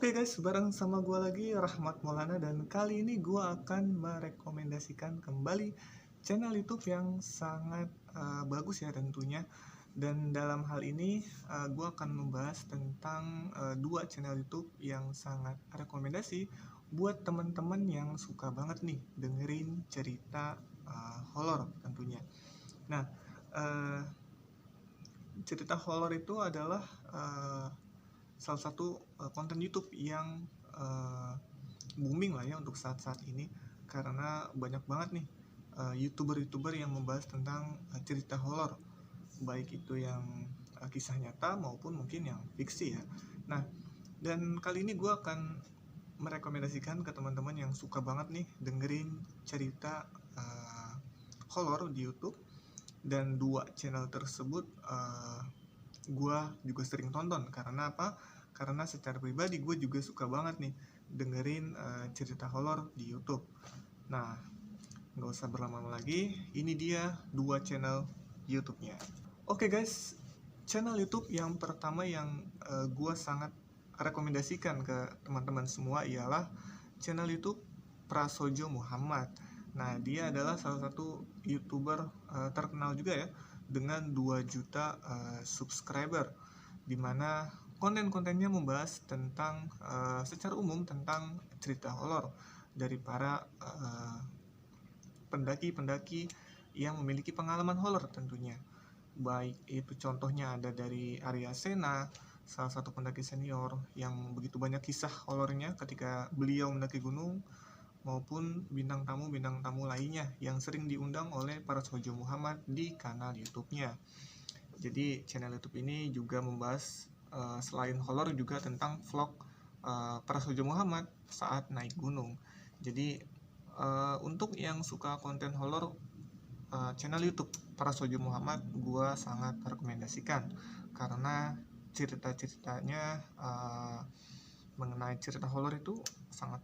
Oke guys, bareng sama gue lagi Rahmat Maulana, dan kali ini gue akan merekomendasikan kembali channel YouTube yang sangat bagus ya tentunya. Dan dalam hal ini gue akan membahas tentang dua channel YouTube yang sangat rekomendasi buat teman-teman yang suka banget nih dengerin cerita horor tentunya. Nah, uh, cerita horor itu adalah salah satu konten YouTube yang booming lah ya untuk saat-saat ini, karena banyak banget nih YouTuber-YouTuber yang membahas tentang cerita horor, baik itu yang kisah nyata maupun mungkin yang fiksi ya. Nah, dan kali ini gue akan merekomendasikan ke teman-teman yang suka banget nih dengerin cerita horor di YouTube, dan dua channel tersebut gue juga sering tonton. Karena apa? Karena secara pribadi gue juga suka banget nih dengerin cerita horor di YouTube. Nah, nggak usah berlama-lama lagi, ini dia dua channel YouTube-nya. Oke guys, channel YouTube yang pertama yang gue sangat rekomendasikan ke teman-teman semua ialah channel YouTube Prasojo Muhammad. Nah, dia adalah salah satu YouTuber terkenal juga ya, dengan 2 juta subscriber, dimana konten-kontennya membahas tentang secara umum tentang cerita horor dari para pendaki-pendaki yang memiliki pengalaman horor tentunya. Baik itu contohnya ada dari Arya Sena, salah satu pendaki senior yang begitu banyak kisah horornya ketika beliau mendaki gunung, maupun bintang tamu lainnya yang sering diundang oleh Prasojo Muhammad di kanal YouTube-nya. Jadi channel YouTube ini juga membahas selain horor juga tentang vlog Prasojo Muhammad saat naik gunung. Jadi untuk yang suka konten horor, channel YouTube Prasojo Muhammad gue sangat rekomendasikan, karena cerita-ceritanya mengenai cerita horor itu sangat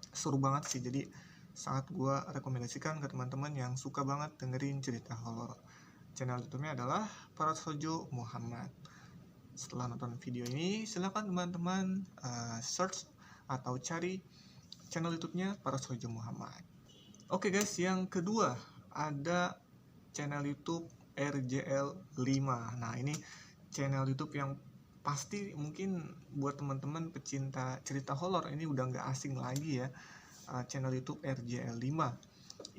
seru banget sih. Jadi sangat gue rekomendasikan ke teman-teman yang suka banget dengerin cerita horor. Channel YouTube-nya adalah Prasojo Muhammad. Setelah nonton video ini, silakan teman-teman search atau cari channel YouTube-nya Prasojo Muhammad. Oke guys, yang kedua ada channel YouTube RJL5. Nah, ini channel YouTube yang pasti mungkin buat teman-teman pecinta cerita horor ini udah nggak asing lagi ya. Channel YouTube RJL5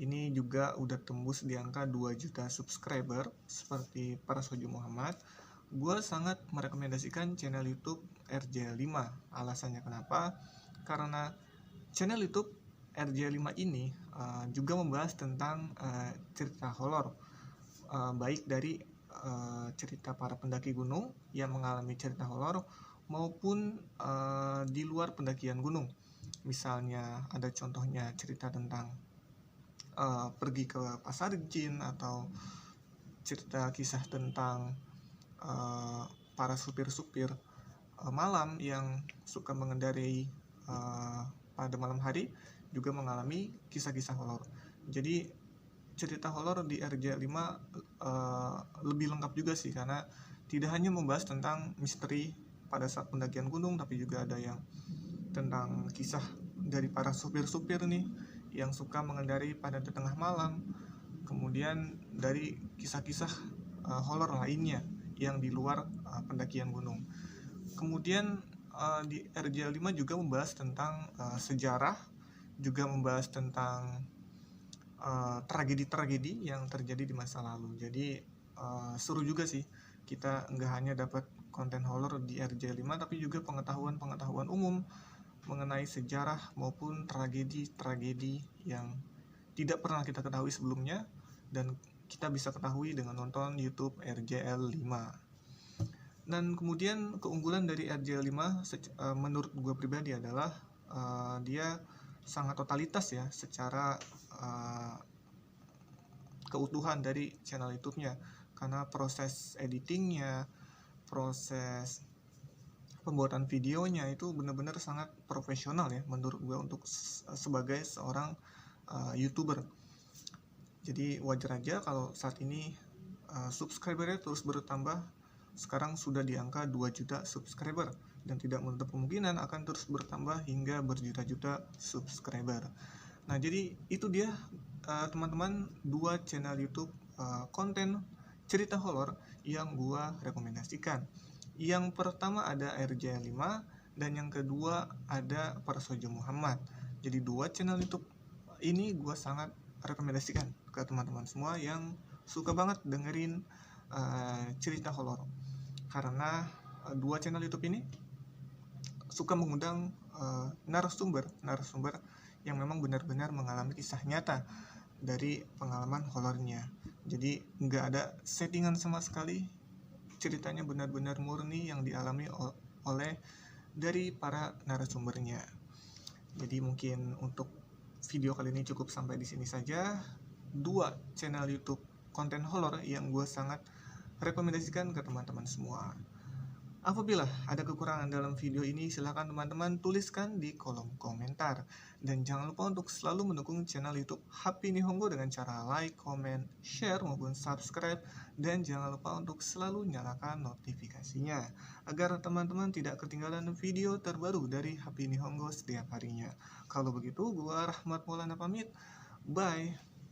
ini juga udah tembus di angka 2 juta subscriber seperti Prasojo Muhammad. Gue sangat merekomendasikan channel YouTube RJL5. Alasannya kenapa? Karena channel YouTube RJ5 ini juga membahas tentang cerita horor, baik dari cerita para pendaki gunung yang mengalami cerita horor maupun di luar pendakian gunung. Misalnya ada contohnya cerita tentang pergi ke pasar jin, atau cerita kisah tentang para supir-supir malam yang suka mengendarai pada malam hari juga mengalami kisah-kisah horor. Jadi cerita horor di RJ5 lebih lengkap juga sih, karena tidak hanya membahas tentang misteri pada saat pendakian gunung, tapi juga ada yang tentang kisah dari para supir-supir nih yang suka mengendarai pada tengah malam. Kemudian dari kisah-kisah horor lainnya yang di luar pendakian gunung. Kemudian di RJ5 juga membahas tentang sejarah, juga membahas tentang tragedi-tragedi yang terjadi di masa lalu. Jadi seru juga sih, kita nggak hanya dapat konten horor di RJ5, tapi juga pengetahuan-pengetahuan umum mengenai sejarah maupun tragedi-tragedi yang tidak pernah kita ketahui sebelumnya, dan kita bisa ketahui dengan nonton YouTube RJL5. Dan kemudian keunggulan dari RJL5 menurut gue pribadi adalah dia sangat totalitas ya secara keutuhan dari channel YouTube-nya, karena proses editingnya, proses pembuatan videonya itu benar-benar sangat profesional ya menurut gue untuk sebagai seorang YouTuber. Jadi wajar aja kalau saat ini subscribernya terus bertambah. Sekarang sudah di angka 2 juta subscriber dan tidak menutup kemungkinan akan terus bertambah hingga berjuta-juta subscriber. Nah, jadi itu dia teman-teman, 2 channel YouTube konten cerita horor yang gua rekomendasikan. Yang pertama ada RJ5 dan yang kedua ada Prasojo Muhammad. Jadi 2 channel YouTube ini gua sangat rekomendasikan ke teman-teman semua yang suka banget dengerin cerita horor, karena 2 channel YouTube ini suka mengundang narasumber yang memang benar-benar mengalami kisah nyata dari pengalaman horornya. Jadi nggak ada settingan sama sekali, ceritanya benar-benar murni yang dialami oleh dari para narasumbernya. Jadi mungkin untuk video kali ini cukup sampai di sini saja. 2 channel YouTube konten horor yang gue sangat rekomendasikan ke teman-teman semua. Apabila ada kekurangan dalam video ini, silahkan teman-teman tuliskan di kolom komentar. Dan jangan lupa untuk selalu mendukung channel YouTube Happy Nihongo dengan cara like, comment, share, maupun subscribe. Dan jangan lupa untuk selalu nyalakan notifikasinya, agar teman-teman tidak ketinggalan video terbaru dari Happy Nihongo setiap harinya. Kalau begitu, gua Rahmat Maulana pamit. Bye!